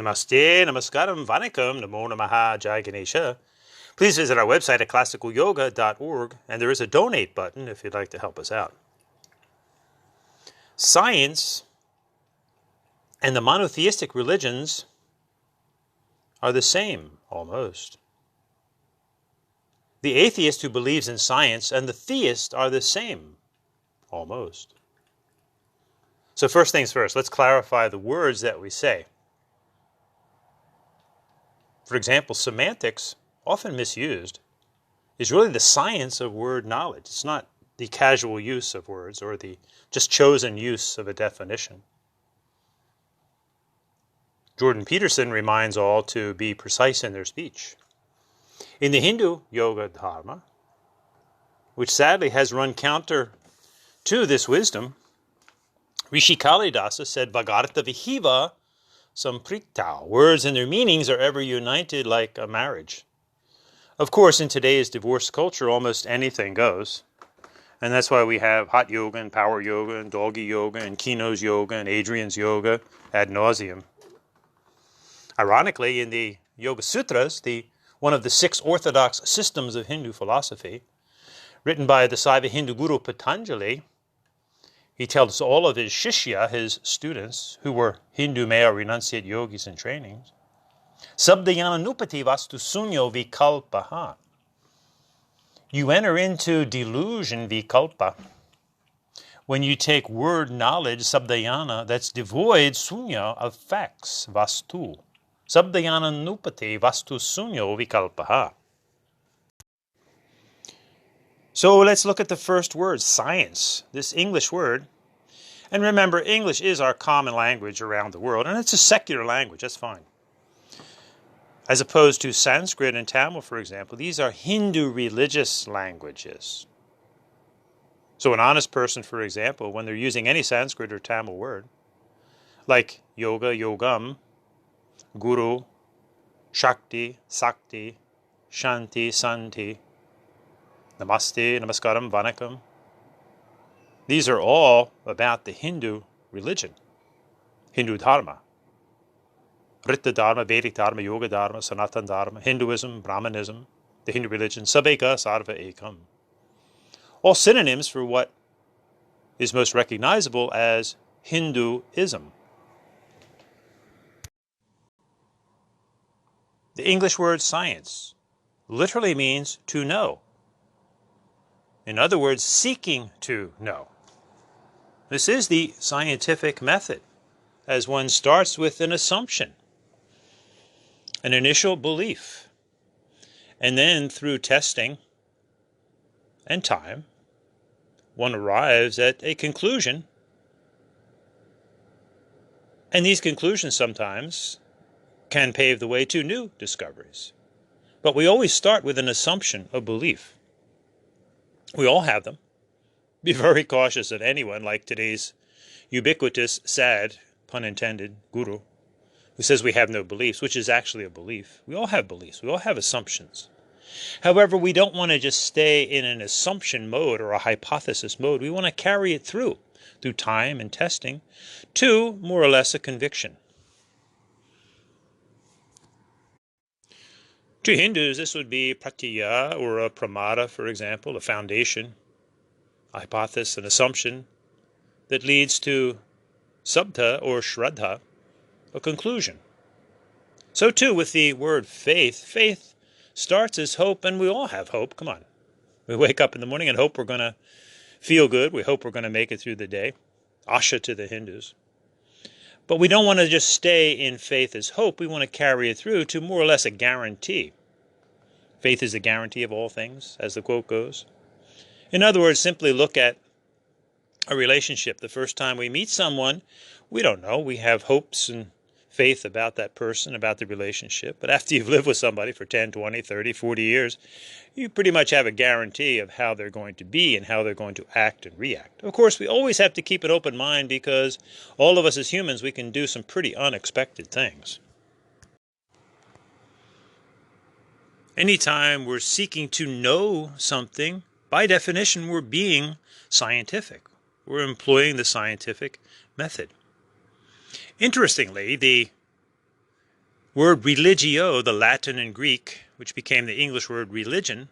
Namaste, namaskaram, vanakkam, namo namaha, jai Ganesha. Please visit our website at classicalyoga.org, and there is a donate button if you'd like to help us out. Science and the monotheistic religions are the same, almost. The atheist who believes in science and the theist are the same, almost. So first things first, let's clarify the words that we say. For example, semantics, often misused, is really the science of word knowledge. It's not the casual use of words or the just chosen use of a definition. Jordan Peterson reminds all to be precise in their speech. In the Hindu Yoga Dharma, which sadly has run counter to this wisdom, Rishi Kalidasa said, Vagartha Vihiva Samprita. Words and their meanings are ever united like a marriage. Of course, in today's divorce culture, almost anything goes. And that's why we have hot yoga and power yoga and doggy yoga and Kino's yoga and Adrian's yoga ad nauseum. Ironically, in the Yoga Sutras, one of the 6 orthodox systems of Hindu philosophy, written by the Saiva Hindu guru Patanjali, he tells all of his shishya, his students, who were Hindu male renunciate yogis in training, Sabdayananupati vastu sunyo vikalpaha. You enter into delusion vikalpa when you take word knowledge, sabdayana, that's devoid sunya of facts, vastu. Sabdayananupati vastu sunyo vikalpaha. So let's look at the first word, science, this English word. And remember, English is our common language around the world, and it's a secular language, that's fine. As opposed to Sanskrit and Tamil, for example, these are Hindu religious languages. So an honest person, for example, when they're using any Sanskrit or Tamil word, like yoga, yogam, guru, shakti, sakti, shanti, santi, namaste, namaskaram, vanakkam. These are all about the Hindu religion, Hindu dharma. Rita dharma, Vedic dharma, yoga dharma, Sanatan dharma, Hinduism, Brahmanism, the Hindu religion, sabeka, sarva ekam. All synonyms for what is most recognizable as Hinduism. The English word science literally means to know. In other words, seeking to know. This is the scientific method, as one starts with an assumption, an initial belief, and then through testing and time, one arrives at a conclusion, and these conclusions sometimes can pave the way to new discoveries. But we always start with an assumption of belief. We all have them. Be very cautious of anyone like today's ubiquitous, sad, pun intended, guru, who says we have no beliefs, which is actually a belief. We all have beliefs. We all have assumptions. However, we don't want to just stay in an assumption mode or a hypothesis mode. We want to carry it through time and testing, to more or less a conviction. To Hindus, this would be pratya or a pramada, for example, a foundation, a hypothesis, an assumption that leads to sabdha or shraddha, a conclusion. So too with the word faith. Faith starts as hope, and we all have hope. Come on. We wake up in the morning and hope we're going to feel good. We hope we're going to make it through the day. Asha to the Hindus. But we don't want to just stay in faith as hope. We want to carry it through to more or less a guarantee. Faith is the guarantee of all things, as the quote goes. In other words, simply look at a relationship. The first time we meet someone, we don't know. We have hopes and faith about that person, about the relationship. But after you've lived with somebody for 10, 20, 30, 40 years, you pretty much have a guarantee of how they're going to be and how they're going to act and react. Of course, we always have to keep an open mind because all of us as humans, we can do some pretty unexpected things. Anytime we're seeking to know something, by definition, we're being scientific. We're employing the scientific method. Interestingly, the Word religio, the Latin and Greek, which became the English word religion,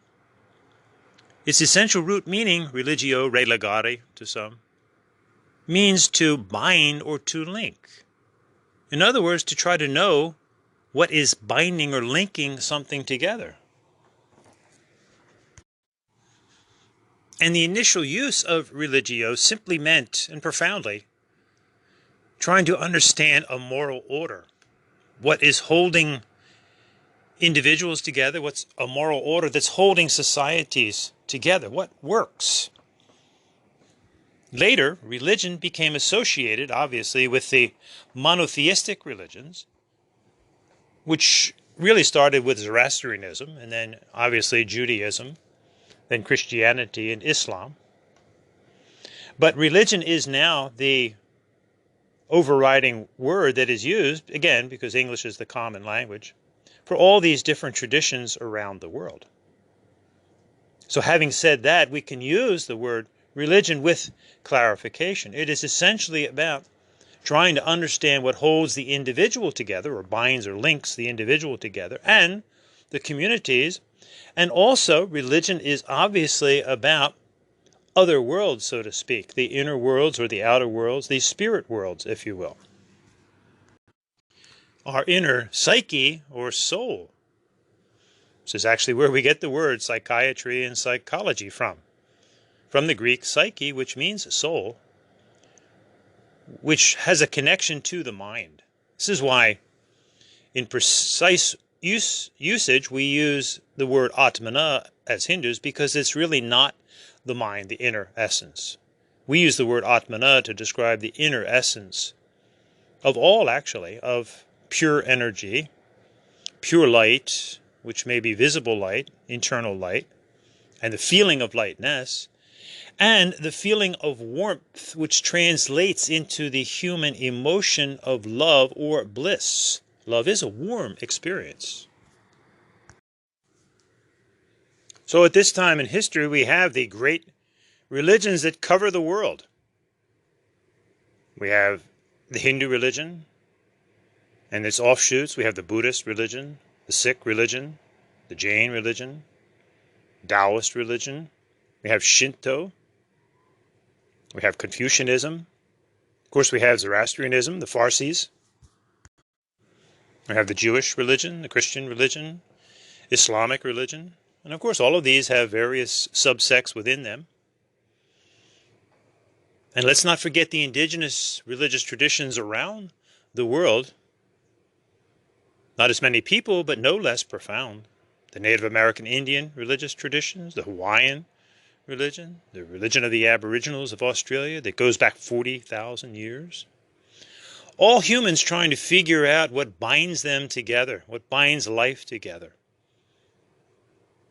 its essential root meaning, religio, religare to some, means to bind or to link. In other words, to try to know what is binding or linking something together. And the initial use of religio simply meant, and profoundly, trying to understand a moral order. What is holding individuals together? What's a moral order that's holding societies together? What works? Later, religion became associated, obviously, with the monotheistic religions, which really started with Zoroastrianism, and then, obviously, Judaism, then Christianity and Islam. But religion is now the overriding word that is used, again, because English is the common language, for all these different traditions around the world. So having said that, we can use the word religion with clarification. It is essentially about trying to understand what holds the individual together, or binds or links the individual together, and the communities. And also, religion is obviously about other worlds, so to speak, the inner worlds or the outer worlds, the spirit worlds, if you will. Our inner psyche or soul. This is actually where we get the words psychiatry and psychology from the Greek psyche, which means soul, which has a connection to the mind. This is why in precise usage we use the word atmana as Hindus, because it's really not the mind, the inner essence. We use the word atmana to describe the inner essence of all, actually, of pure energy, pure light, which may be visible light, internal light, and the feeling of lightness, and the feeling of warmth, which translates into the human emotion of love or bliss. Love is a warm experience. So at this time in history, we have the great religions that cover the world. We have the Hindu religion and its offshoots. We have the Buddhist religion, the Sikh religion, the Jain religion, Taoist religion. We have Shinto. We have Confucianism. Of course, we have Zoroastrianism, the Parsis. We have the Jewish religion, the Christian religion, Islamic religion. And of course, all of these have various subsects within them. And let's not forget the indigenous religious traditions around the world. Not as many people, but no less profound. The Native American Indian religious traditions, the Hawaiian religion, the religion of the Aboriginals of Australia that goes back 40,000 years. All humans trying to figure out what binds them together, what binds life together.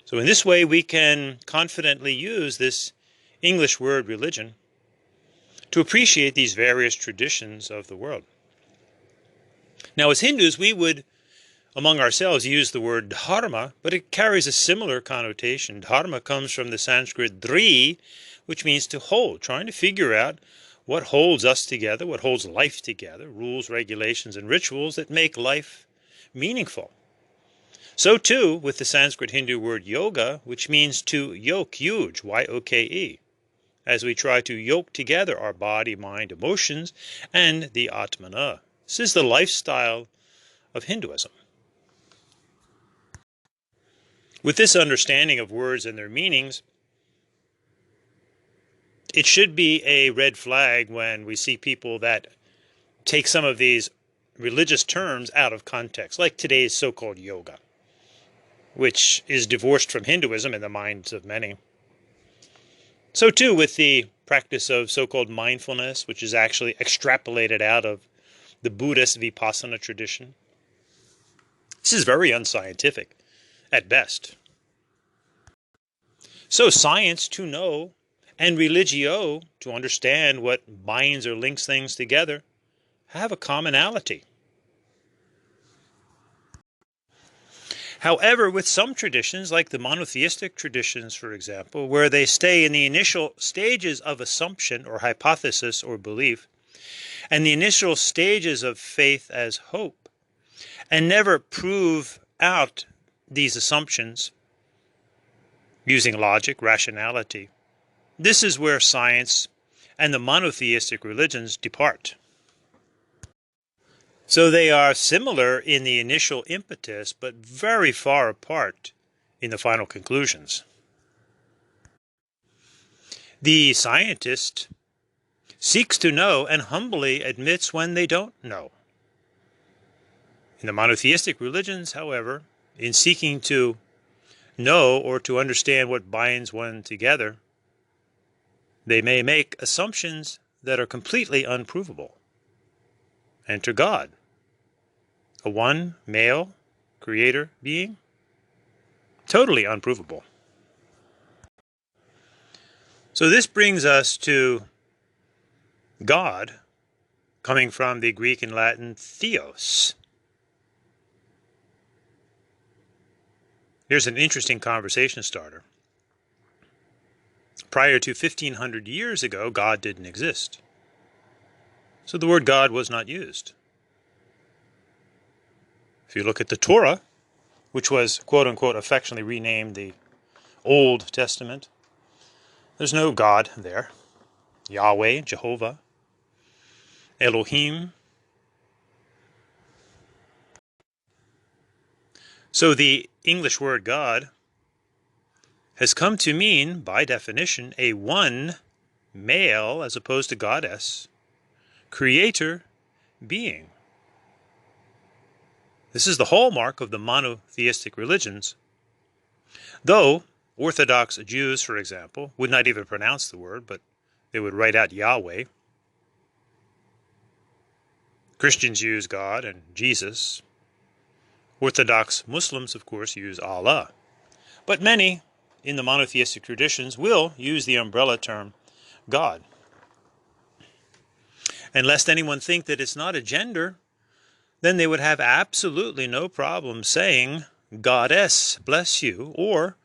So in this way, we can confidently use this English word religion to appreciate these various traditions of the world. Now, as Hindus, we would, among ourselves, use the word dharma, but it carries a similar connotation. Dharma comes from the Sanskrit dri, which means to hold, trying to figure out what holds us together, what holds life together, rules, regulations, and rituals that make life meaningful. So too with the Sanskrit Hindu word yoga, which means to yoke, yuj, Y-O-K-E, as we try to yoke together our body, mind, emotions, and the Atmana. This is the lifestyle of Hinduism. With this understanding of words and their meanings, it should be a red flag when we see people that take some of these religious terms out of context, like today's so-called yoga, which is divorced from Hinduism in the minds of many. So too with the practice of so-called mindfulness, which is actually extrapolated out of the Buddhist Vipassana tradition. This is very unscientific, at best. So science to know, and religio to understand what binds or links things together, have a commonality. However, with some traditions, like the monotheistic traditions, for example, where they stay in the initial stages of assumption or hypothesis or belief, and the initial stages of faith as hope, and never prove out these assumptions using logic, rationality, this is where science and the monotheistic religions depart. So they are similar in the initial impetus, but very far apart in the final conclusions. The scientist seeks to know and humbly admits when they don't know. In the monotheistic religions, however, in seeking to know or to understand what binds one together, they may make assumptions that are completely unprovable. Enter God, a one male creator being, totally unprovable. So this brings us to God, coming from the Greek and Latin theos. Here's an interesting conversation starter. Prior to 1500 years ago, God didn't exist. So the word God was not used. If you look at the Torah, which was quote-unquote affectionately renamed the Old Testament, there's no God there. Yahweh, Jehovah, Elohim. So the English word God has come to mean, by definition, a one male, as opposed to goddess, creator being. This is the hallmark of the monotheistic religions, though Orthodox Jews, for example, would not even pronounce the word, but they would write out Yahweh. Christians use God and Jesus. Orthodox Muslims, of course, use Allah. But many in the monotheistic traditions will use the umbrella term God. And lest anyone think that it's not a gender, then they would have absolutely no problem saying, Goddess, bless you, or,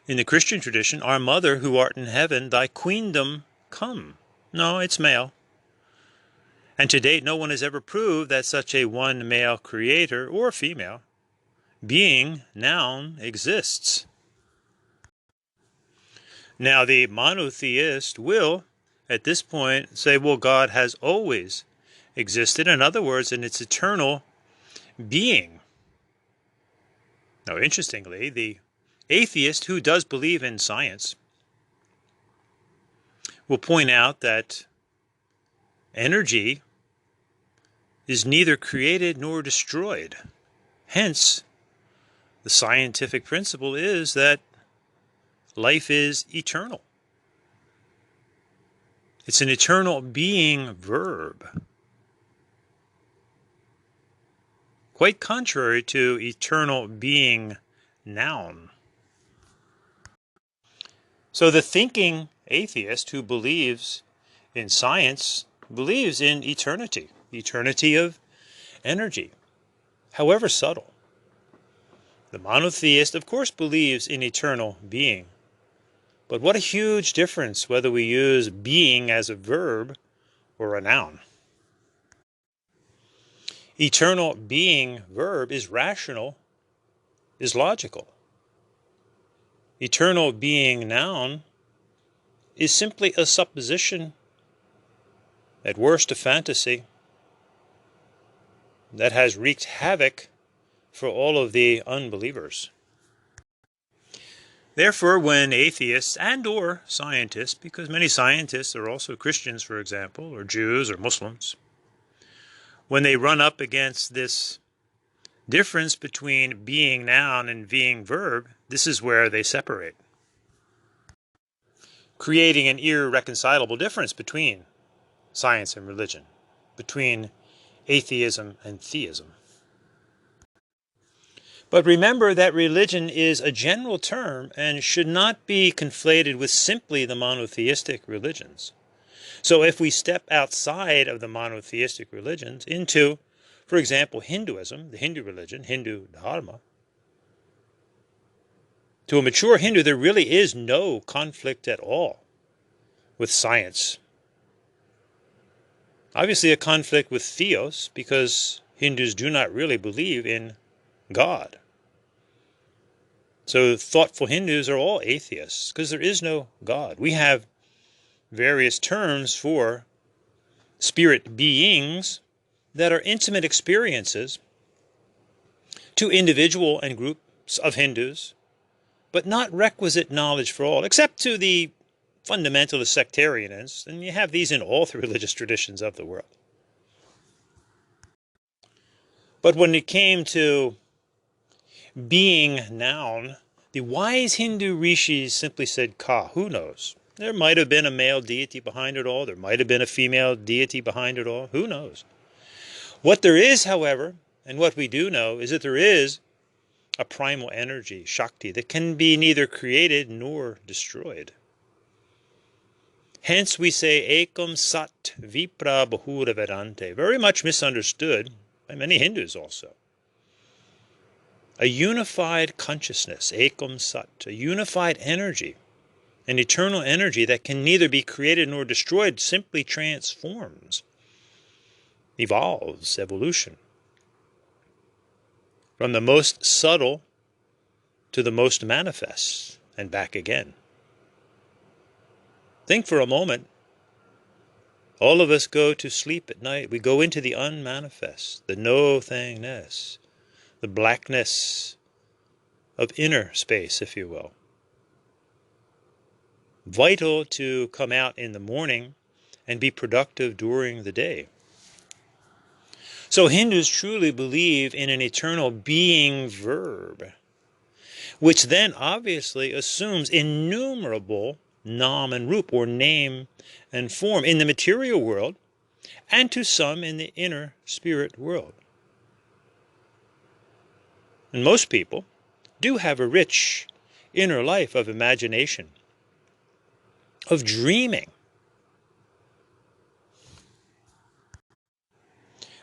in the Christian tradition, Our Mother who art in heaven, thy queendom come. No, it's male. And to date, no one has ever proved that such a one male creator, or female, being, noun, exists. Now, the monotheist will, at this point, say, well, God has always existed. In other words, in its eternal being. Now, interestingly, the atheist who does believe in science will point out that energy is neither created nor destroyed. Hence, the scientific principle is that life is eternal. It's an eternal being verb. Quite contrary to eternal being noun. So the thinking atheist who believes in science believes in eternity, eternity of energy, however subtle. The monotheist, of course, believes in eternal being. But what a huge difference whether we use being as a verb or a noun. Eternal being verb is rational, is logical. Eternal being noun is simply a supposition, at worst a fantasy, that has wreaked havoc for all of the unbelievers. Therefore, when atheists and or scientists, because many scientists are also Christians, for example, or Jews or Muslims, when they run up against this difference between being noun and being verb, this is where they separate, creating an irreconcilable difference between science and religion, between atheism and theism. But remember that religion is a general term and should not be conflated with simply the monotheistic religions. So if we step outside of the monotheistic religions into, for example, Hinduism, the Hindu religion, Hindu Dharma, to a mature Hindu, there really is no conflict at all with science. Obviously a conflict with theos, because Hindus do not really believe in God. So thoughtful Hindus are all atheists because there is no God. We have various terms for spirit beings that are intimate experiences to individual and groups of Hindus, but not requisite knowledge for all, except to the fundamentalist sectarians, and you have these in all the religious traditions of the world. But when it came to being noun, the wise Hindu rishis simply said Ka. Who knows? There might have been a male deity behind it all. There might have been a female deity behind it all. Who knows? What there is, however, and what we do know, is that there is a primal energy, Shakti, that can be neither created nor destroyed. Hence we say Ekam Sat Vipra Bahura Vedante, very much misunderstood by many Hindus also. A unified consciousness, Ekam Sat, a unified energy, an eternal energy that can neither be created nor destroyed, simply transforms, evolves, evolution. From the most subtle to the most manifest, and back again. Think for a moment. All of us go to sleep at night. We go into the unmanifest, the no-thingness, the blackness of inner space, if you will. Vital to come out in the morning and be productive during the day. So Hindus truly believe in an eternal being verb, which then obviously assumes innumerable nam and rup, or name and form, in the material world, and to some in the inner spirit world. And most people do have a rich inner life of imagination, of dreaming,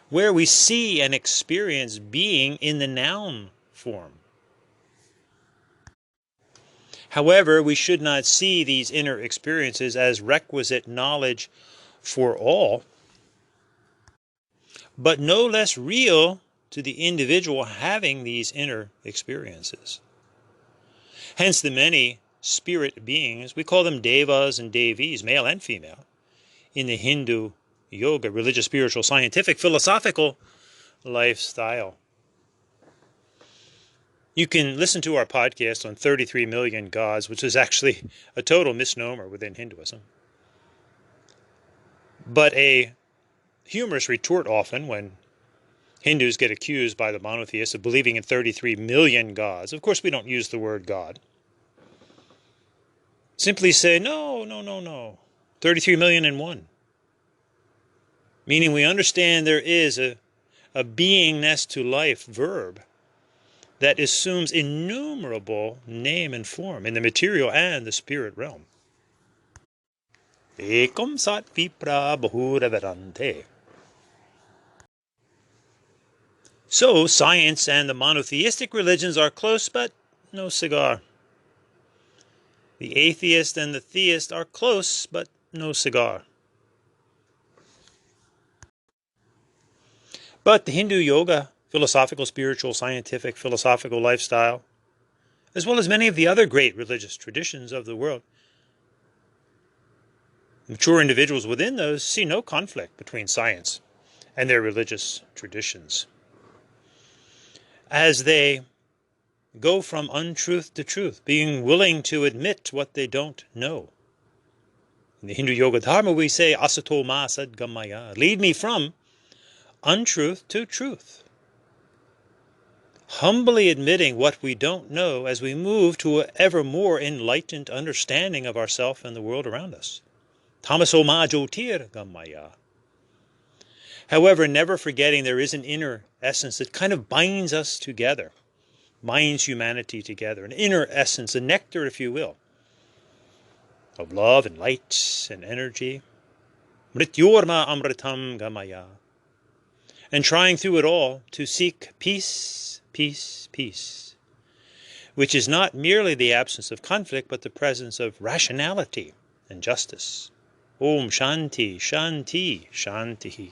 where we see and experience being in the noun form. However, we should not see these inner experiences as requisite knowledge for all, but no less real to the individual having these inner experiences. Hence the many spirit beings, we call them devas and devis, male and female, in the Hindu yoga, religious, spiritual, scientific, philosophical lifestyle. You can listen to our podcast on 33 million gods, which is actually a total misnomer within Hinduism. But a humorous retort often when Hindus get accused by the monotheists of believing in 33 million gods. Of course, we don't use the word God. Simply say, no. 33 million and one. Meaning we understand there is a beingness to life verb that assumes innumerable name and form in the material and the spirit realm. Ekam sat vipra bahura vedante. So science and the monotheistic religions are close, but no cigar. The atheist and the theist are close, but no cigar. But the Hindu yoga, philosophical, spiritual, scientific, philosophical lifestyle, as well as many of the other great religious traditions of the world, mature individuals within those see no conflict between science and their religious traditions, as they go from untruth to truth, being willing to admit what they don't know. In the Hindu yoga dharma we say, asato ma sadgamaya, lead me from untruth to truth. Humbly admitting what we don't know as we move to an ever more enlightened understanding of ourselves and the world around us. Tamaso ma jyotir gamaya. However, never forgetting there is an inner essence that kind of binds us together, binds humanity together, an inner essence, a nectar, if you will, of love and light and energy. Mrityorma amritam gamaya. And trying through it all to seek peace, peace, peace, which is not merely the absence of conflict, but the presence of rationality and justice. Om Shanti, Shanti, Shanti.